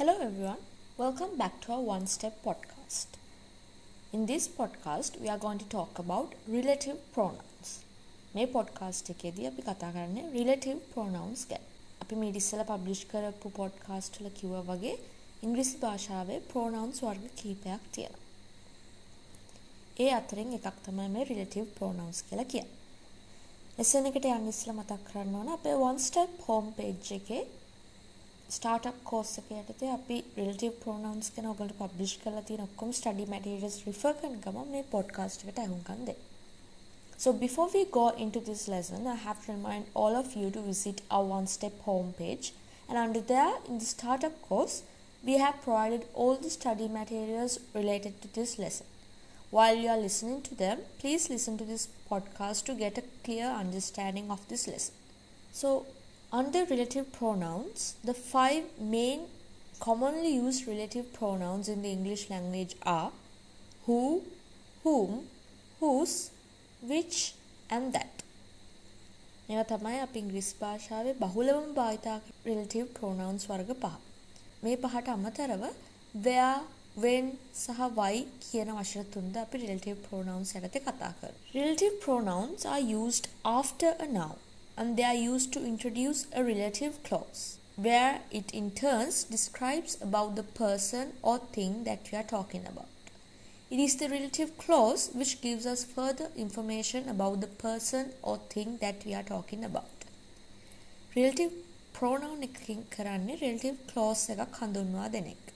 Hello everyone, welcome back to our One Step podcast. In this podcast, we are going to talk about relative pronouns. මේ podcast එකේදී අපි කතා කරන්නේ relative pronouns ගැන. අපි මේ ඉස්සෙල්ලා publish කරපු podcast වල කිව්වා වගේ ඉංග්‍රීසි භාෂාවේ pronouns වර්ග කිහිපයක් තියෙනවා. ඒ අතරින් එකක් තමයි මේ relative pronouns කියලා කියන්නේ. lesson එකට යන්න ඉස්සෙල්ලා මතක් කරන්න ඕන අපේ One Step home page එකේ startup course එක යටතේ අපි relative pronouns ගැන ඔයගොල්ලෝ publish කරලා තියෙන ඔක්කොම study materials refer කරන ගමන් මේ podcast එකට අහුම්කම් දෙන්න. So before we go into this lesson, I have to remind all of you to visit our One Step homepage, and under there in the startup course, we have provided all the study materials related to this lesson. While you are listening to them, please listen to this podcast to get a clear understanding of this lesson. So under relative pronouns, the 5 main commonly used relative pronouns in the English language are who, whom, whose, which and that. මේවා තමයි අපි ඉංග්‍රීසි භාෂාවේ බහුලවම භාවිත relative pronouns වර්ග පහ. මේ පහට අමතරව where, when සහ why කියන වචන තුනද අපි relative pronouns යටතේ කතා කරනවා. Relative pronouns are used after a noun, and they are used to introduce a relative clause, where it in turn describes about the person or thing that we are talking about. It is the relative clause which gives us further information about the person or thing that we are talking about. Relative pronoun එකකින් කරන්නේ relative clause එකක් හඳුන්වා දෙන එක.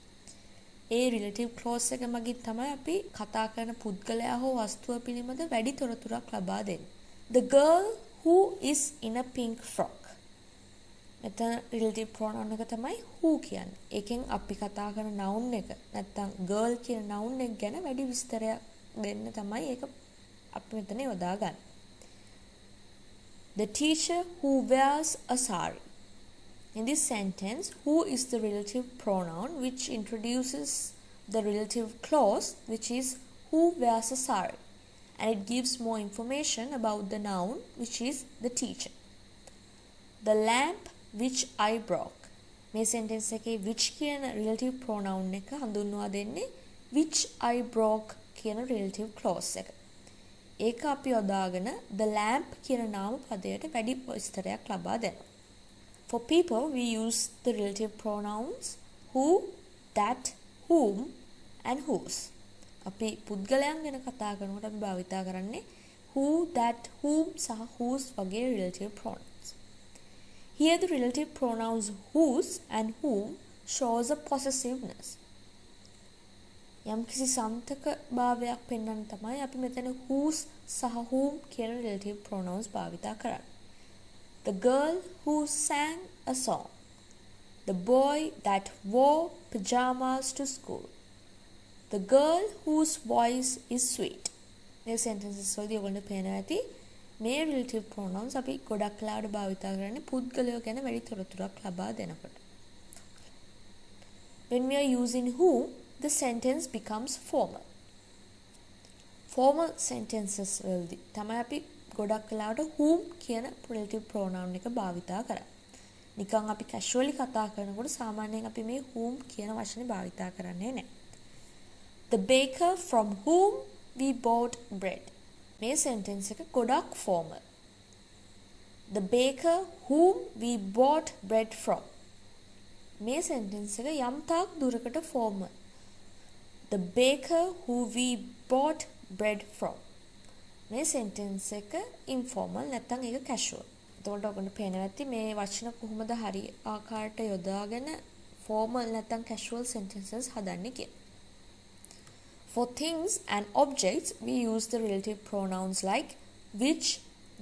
ඒ relative clause එක මගින් තමයි අපි කතා කරන පුද්ගලයා හෝ වස්තුව පිළිබඳ වැඩි තොරතුරක් ලබා දෙන්නේ. The girl who is in a pink frock. මෙතන relative pronoun එක තමයි who කියන්නේ. ඒකෙන් අපි කතා කරන noun එක නැත්නම් girl කියන noun එක ගැන වැඩි විස්තරයක් දෙන්න තමයි ඒක අපි මෙතන යොදා ගන්න. The teacher who wears a sari. In this sentence, who is the relative pronoun which introduces the relative clause which is who wears a sari, and it gives more information about the noun which is the teacher. The lamp which I broke. මේ sentence එකේ which කියන relative pronoun එක හඳුන්වා දෙන්නේ which I broke කියන relative clause එක. ඒක අපි යොදාගෙන the lamp කියන නාම පදයට වැඩි විස්තරයක් ලබා දෙනවා. For people, we use the relative pronouns who, that, whom and whose. අපි පුද්ගලයන් ගැන කතා කරනකොට අපි භාවිතා කරන්නේ who, that, whom සහ whose වගේ relative pronouns. Here the relative pronouns whose and whom shows a possessiveness. යම්කිසි සම්තක භාවයක් පෙන්වන්න තමයි අපි මෙතන whose සහ whom කියන relative pronouns භාවිතා කරන්නේ. The girl who sang a song. The boy that wore pajamas to school. The girl whose voice is sweet. මේ sentences වලදී ඔයගොල්ලෝ පේනවා ඇති මේ relative pronouns අපි ගොඩක් වෙලාවට භාවිතා කරන්නේ පුද්ගලයෝ ගැන වැඩි තොරතුරක් ලබා දෙනකොට. When we are using who, the sentence becomes formal. Formal sentences වලදී තමයි අපි ගොඩක් වෙලාවට whom කියන relative pronoun එක භාවිතා කරන්නේ. නිකන් අපි casually කතා කරනකොට සාමාන්‍යයෙන් අපි මේ whom කියන වචනේ භාවිතා කරන්නේ නැහැ. The baker from whom we bought bread. මේ sentence එක ගොඩක් formal. The baker whom we bought bread from. මේ sentence එක යම් තාක් දුරකට formal. The baker who we bought bread from. මේ sentence එක informal නැත්නම් ඒක casual. එතකොට ඔයගොල්ලෝ පේනවා ඇති මේ වචන කොහොමද හරි ආකාරයට යොදාගෙන formal නැත්නම් casual sentences හදන්නේ කියලා. For things and objects, we use the relative pronouns like which,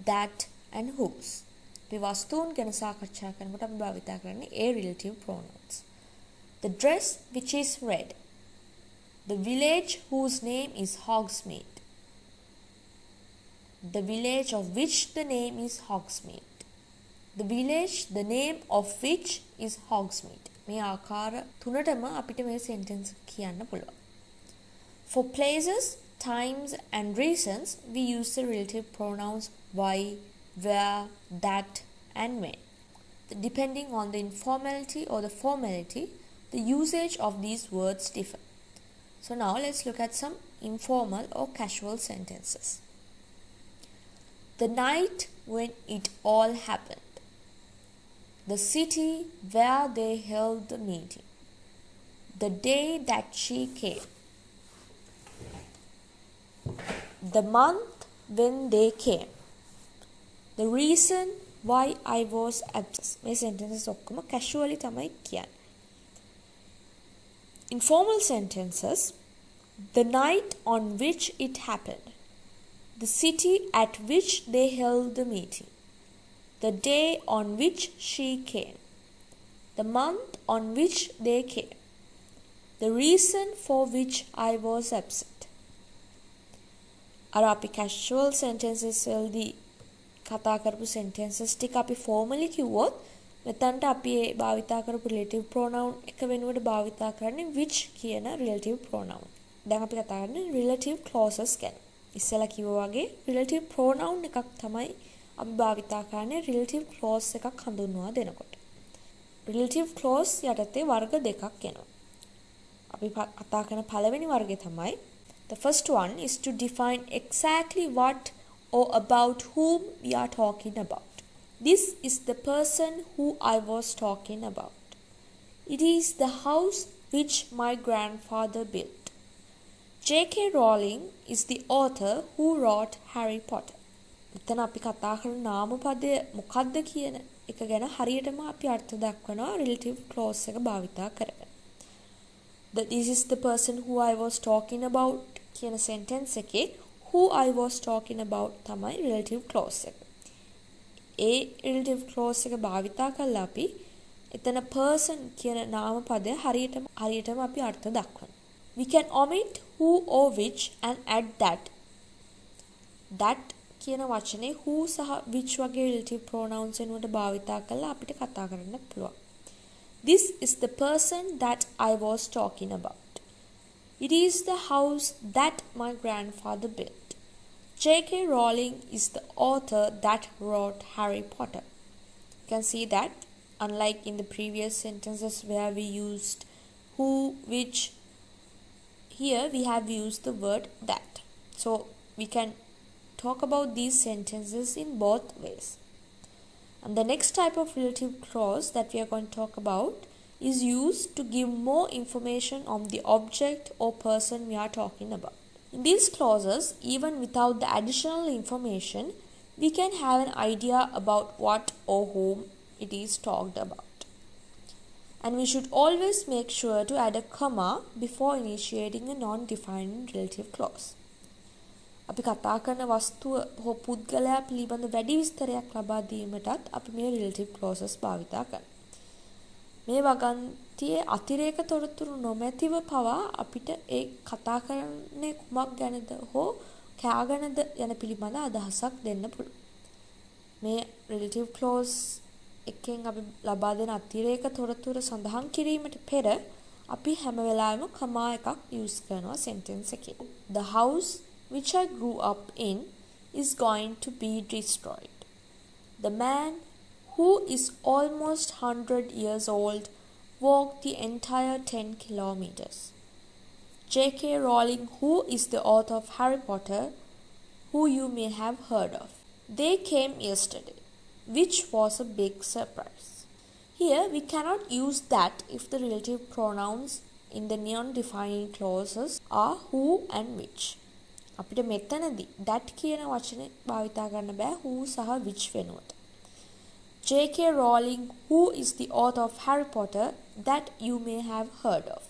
that and whose. අපි වස්තුන් ගැන සාකච්ඡා කරනකොට අපි භාවිතා කරන්නේ ඒ relative pronouns. The dress which is red. The village whose name is Hogsmeade. The village of which the name is Hogsmeade. The village, the name of which is Hogsmeade. මේ ආකාර තුනටම අපිට මේ sentence කියන්න පුළුවන්. For places, times and reasons, we use the relative pronouns why, where, that and when. Depending on the informality or the formality, the usage of these words differ. So now let's look at some informal or casual sentences. The night when it all happened. The city where they held the meeting. The day that she came. The month when they came. The reason why I was absent. මේ sentences ඔක්කොම casually තමයි කියන්නේ. Informal sentences. The night on which it happened. The city at which they held the meeting. The day on which she came. The month on which they came. The reason for which I was absent. අර අපි casual sentences වලදී කතා කරපු sentences ටික අපි formally කිව්වොත් මෙතනට අපි ඒ භාවිතා කරපු relative pronoun එක වෙනුවට භාවිතා කරන්නේ which කියන relative pronoun. දැන් අපි කතා කරන්නේ relative clauses ගැන. ඉස්සෙල්ලා කිව්වා වගේ relative pronoun එකක් තමයි අපි භාවිතා කරන්නේ relative clause එකක් හඳුන්වා දෙනකොට. relative clause යටතේ වර්ග දෙකක් එනවා. අපි කතා කරන පළවෙනි වර්ගය තමයි the first one is to define exactly what or about whom we are talking about. This is the person who I was talking about. It is the house which my grandfather built. J.K. Rowling is the author who wrote Harry Potter. මෙතන අපි කතා කරන නාමපදය මොකක්ද කියන එක ගැන හරියටම අපි අර්ථ දක්වනවා relative clause එක භාවිතා කරගෙන. This is the person who I was talking about කියන sentence එකේ who I was talking about තමයි relative clause එක. ඒ relative clause එක භාවිතා කරලා අපි එතන person කියන නාමපදය හරියටම අපි අර්ථ දක්වනවා. We can omit who or which and add that. That කියන වචනේ who සහ which වගේ relative pronouns වෙනුවට භාවිතා කරලා අපිට කතා කරන්න පුළුවන්. This is the person that I was talking about. It is the house that my grandfather built. J.K. Rowling is the author that wrote Harry Potter. You can see that unlike in the previous sentences where we used who, which, here we have used the word that. So we can talk about these sentences in both ways. And the next type of relative clause that we are going to talk about is used to give more information on the object or person we are talking about. In these clauses, even without the additional information, we can have an idea about what or whom it is talked about. And we should always make sure to add a comma before initiating a non-defined relative clause. අපි කතා කරන වස්තුව හෝ පුද්ගලයා පිළිබඳ වැඩි විස්තරයක් ලබා දීමටත් අපි මේ relative clauses භාවිතා කරනවා. මේ වගන්තියේ අතිරේක තොරතුරු නොමැතිව පවා අපිට ඒ කතා කරන්නේ කුමක් ගැනද හෝ කෑ ගැනද යන පිළිබඳ අදහසක් දෙන්න පුළුවන්. මේ relative clause එකෙන් අපි ලබා දෙන අතිරේක තොරතුරු සඳහන් කිරීමට පෙර අපි හැම වෙලාවෙම කමා එකක් use කරනවා sentence එකේ. The house which I grew up in is going to be destroyed. The man who is almost 100 years old walked the entire 10 kilometers. J.K. Rowling, who is the author of Harry Potter, who you may have heard of. They came yesterday, which was a big surprise. Here we cannot use that if the relative pronouns in the non-defining clauses are who and which. අපිට මෙතනදී that කියන වචනේ භාවිතා කරන්න බෑ who සහ which වෙනුවට. J.K. Rowling, who is the author of Harry Potter, that you may have heard of.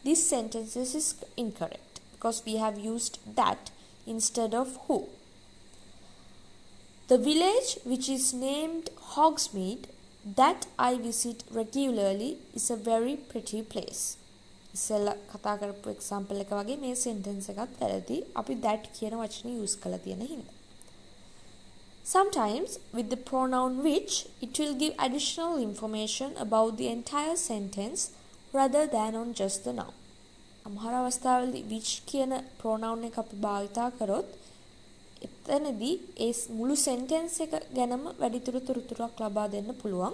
This sentence is incorrect because we have used that instead of who. The village which is named Hogsmeade that I visit regularly is a very pretty place. ඉස්සෙල්ලා කතා කරපු example එක වගේ මේ sentence එකත් වැරදි. අපි that කියන වචනේ use කරලා තියෙන හින්දා. Sometimes with the pronoun which, it will give additional information about the entire sentence rather than on just the noun. අමහර අවස්ථාවලදී which කියන pronoun එක අපි භාවිතා කරොත් එතනදී ඒ මුළු sentence එක ගැනම වැඩිදුර තොරතුරක් ලබා දෙන්න පුළුවන්.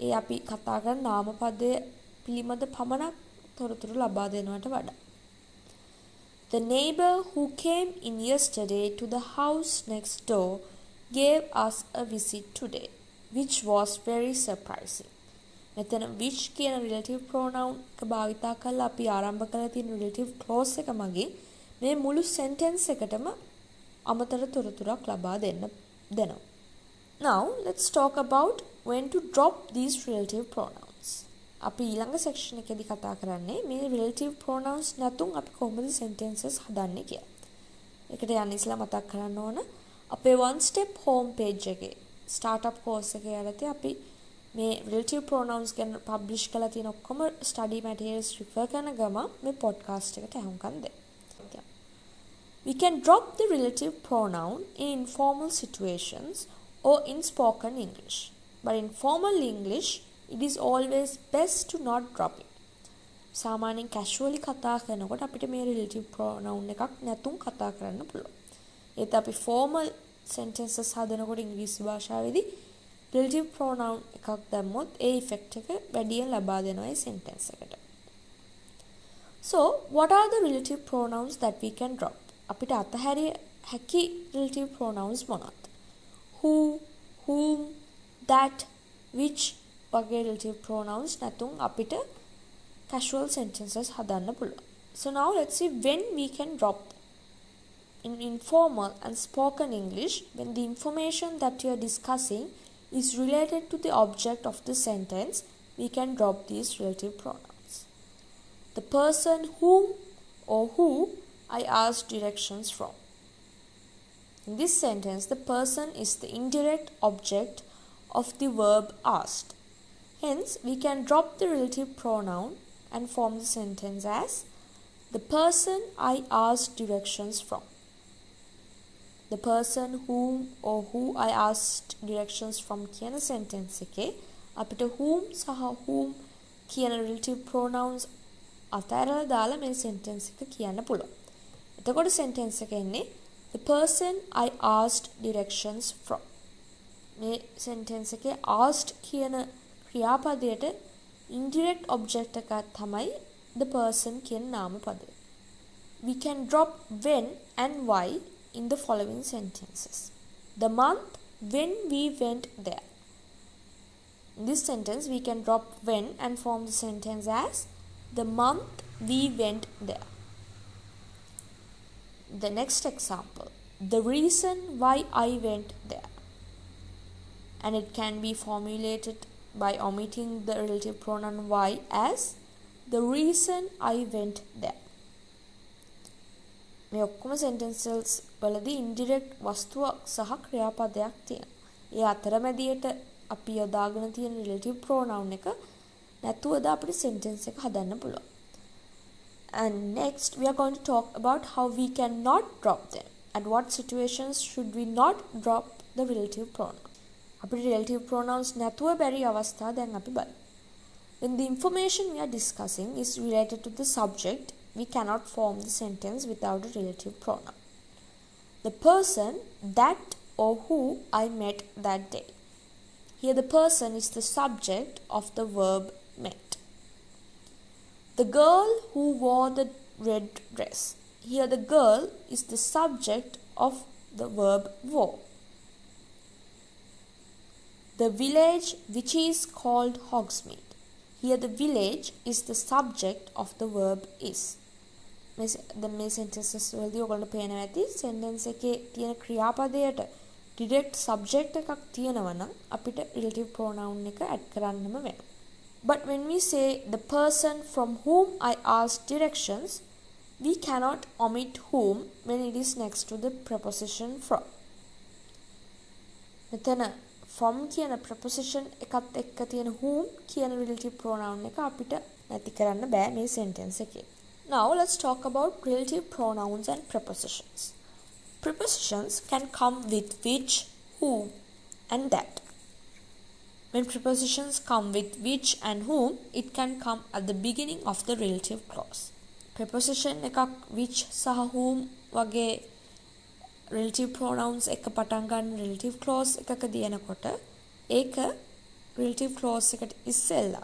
ඒ අපි කතා කරන නාමපදයේ පිළිබඳ පමණක් තොරතුරු ලබා දෙනවට වඩා. The neighbor who came in yesterday to the house next door gave us a visit today, which was very surprising. මෙතන which කියන relative pronoun එක භාවිතා කරලා අපි ආරම්භ කරලා තියෙන relative clause එක මගින් මේ මුළු sentence එකටම අමතර තොරතුරක් ලබා දෙනවා. Now let's talk about when to drop these relative pronouns. අපි ඊළඟ section එකේදී කතා කරන්නේ මේ relative pronouns නැතුන් අපි කොහොමද sentences හදන්නේ කියලා. ඒකට යන්න ඉස්සෙල්ලා මතක් කරන්න ඕන අපේ one step home page එකේ startup course එකේ යටතේ අපි මේ relative pronouns ගැන publish කරලා තියෙන ඔක්කොම study materials refer කරන ගම මේ podcast එකට අහුම්කම් දෙන්න. We can drop the relative pronoun in informal situations or in spoken English. But in formal English, it is always best to not drop it. සාමාන්‍යයෙන් casually කතා කරනකොට අපිට මේ relative pronoun එකක් නැතුම් කතා කරන්න පුළුවන්. ඒත් අපි formal sentences හදනකොට ඉංග්‍රීසි භාෂාවේදී relative pronoun එකක් දැම්මොත් ඒ effect එක වැඩියෙන් ලබා දෙනවා ඒ sentence එකට. So, what are the relative pronouns that we can drop? අපිට අතහැරිය හැකි relative pronouns මොනවාද? Who, whom, that, which වගේ relative pronouns නැතුම් අපිට casual sentences හදන්න පුළුවන්. So now let's see when we can drop them. In informal and spoken English, when the information that you are discussing is related to the object of the sentence, we can drop these relative pronouns. The person whom or who I asked directions from. In this sentence, the person is the indirect object of the verb asked. Hence, we can drop the relative pronoun and form the sentence as the person I asked directions from. The person whom or who I asked directions from කියන sentence එකේ අපිට whom සහ whom කියන relative pronouns අතහැරලා දාලා මේ sentence එක කියන්න පුළුවන්. එතකොට sentence එක එන්නේ the person I asked directions from. මේ sentence එකේ asked කියන ක්‍රියාපදයට indirect object එකක් තමයි the person කියන නාමපදය. We can drop when and why in the following sentences. The month when we went there. In this sentence, we can drop when and form the sentence as the month we went there. The next example, the reason why I went there. And it can be formulated by omitting the relative pronoun why as the reason I went there. මේ ඔක්කොම sentences වලදී indirect වස්තුවක් සහ ක්‍රියාපදයක් තියෙනවා. ඒ අතරමැදියට අපි යොදාගෙන තියෙන relative pronoun එක නැතුවද අපිට sentence එක හදන්න පුළුවන්. And next we are going to talk about how we cannot drop them. At what situations should we not drop the relative pronoun? අපිට relative pronouns නැතුව බැරි අවස්ථා දැන් අපි බලමු. When the information we are discussing is related to the subject, we cannot form the sentence without a relative pronoun. The person that or who I met that day. Here the person is the subject of the verb met. The girl who wore the red dress. Here the girl is the subject of the verb wore. The village which is called Hogsmeade. Here the village is the subject of the verb is. මේ sentences වලදී ඔයගොල්ලෝ පේනවා ඇති sentence එකේ තියෙන ක්‍රියාපදයට direct subject එකක් තියෙනවා නම් අපිට relative pronoun එක add කරන්නම වෙනවා. But when we say the person from whom I asked directions, we cannot omit whom when it is next to the preposition from. මෙතන from කියන preposition එකත් එක්ක තියෙන whom කියන relative pronoun එක අපිට නැති කරන්න බෑ මේ sentence එකේ. Now let's talk about relative pronouns and prepositions. Prepositions can come with which, whom, and that. When prepositions come with which and whom, it can come at the beginning of the relative clause. Preposition එකක් which සහ whom වගේ relative pronouns එක පටන් ගන්න relative clause එකක දිනනකොට ඒක relative clause එකට ඉස්සෙල්ලා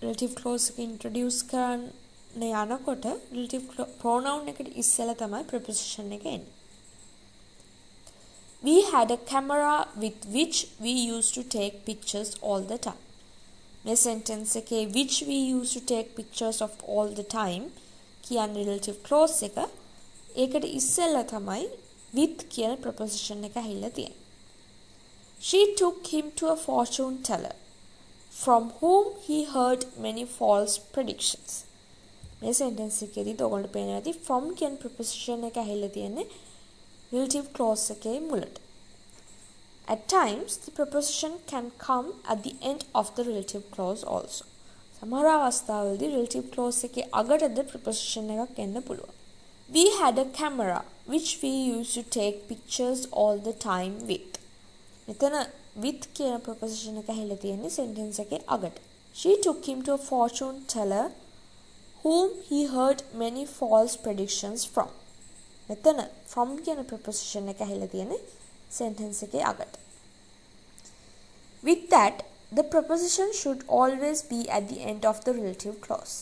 relative clause එක introduce කරන්න යනකොට relative pronoun එකට ඉස්සෙල්ලා තමයි preposition එක එන්නේ. We had a camera with which we used to take pictures all the time. මේ sentence එකේ which we used to take pictures of all the time කියන්නේ relative clause එක. ඒකට ඉස්සෙල්ලා තමයි with කියන preposition එක ඇහිලා තියෙන්නේ. She took him to a fortune teller from whom he heard many false predictions. මේ sentence එකේදී ඔයගොල්ලන්ට පේනවා ඇති from කියන preposition එක ඇහිලා තියෙන්නේ relative clause එකේ මුලට. At times the preposition can come at the end of the relative clause also. සමහර අවස්ථාවලදී relative clause එකේ අගටද preposition එකක් එන්න පුළුවන්. We had a camera which we used to take pictures all the time with. මෙතන with කියන preposition එක ඇහිලා තියෙන්නේ sentence එකේ අගට. She took him to a fortune teller whom he heard many false predictions from. මෙතන from කියන preposition එක ඇහිලා තියෙන්නේ sentence එකේ අගට. With that, the preposition should always be at the end of the relative clause.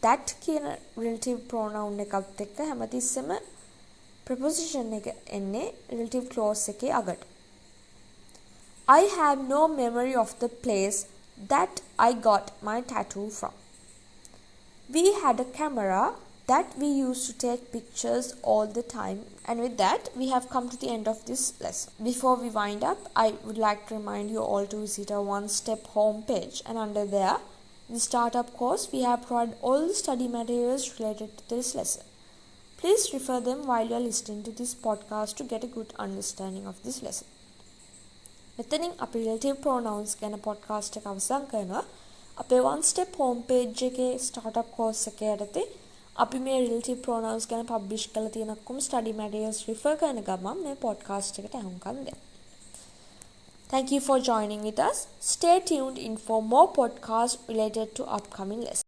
That කියන relative pronoun එකත් එක්ක හැමතිස්සෙම preposition එක එන්නේ relative clause එකේ අගට. I have no memory of the place that I got my tattoo from. We had a camera that we used to take pictures all the time. And with that, we have come to the end of this lesson. Before we wind up, I would like to remind you all to visit our one-step homepage. And under there, in the startup course, we have provided all the study materials related to this lesson. Please refer them while you are listening to this podcast to get a good understanding of this lesson. මෙතනින් අපි relative pronouns ගැන podcast එක අවසන් කරනවා. අපේ one step homepage එකේ startup course එකේ යටතේ අපි මේ relative pronouns ගැන publish කරලා තියෙන ඔක්කොම study materials refer කරන ගමන් මේ podcast එකට අහුම්කම් දෙන්න. Thank you for joining with us. Stay tuned in for more podcasts related to upcoming lessons.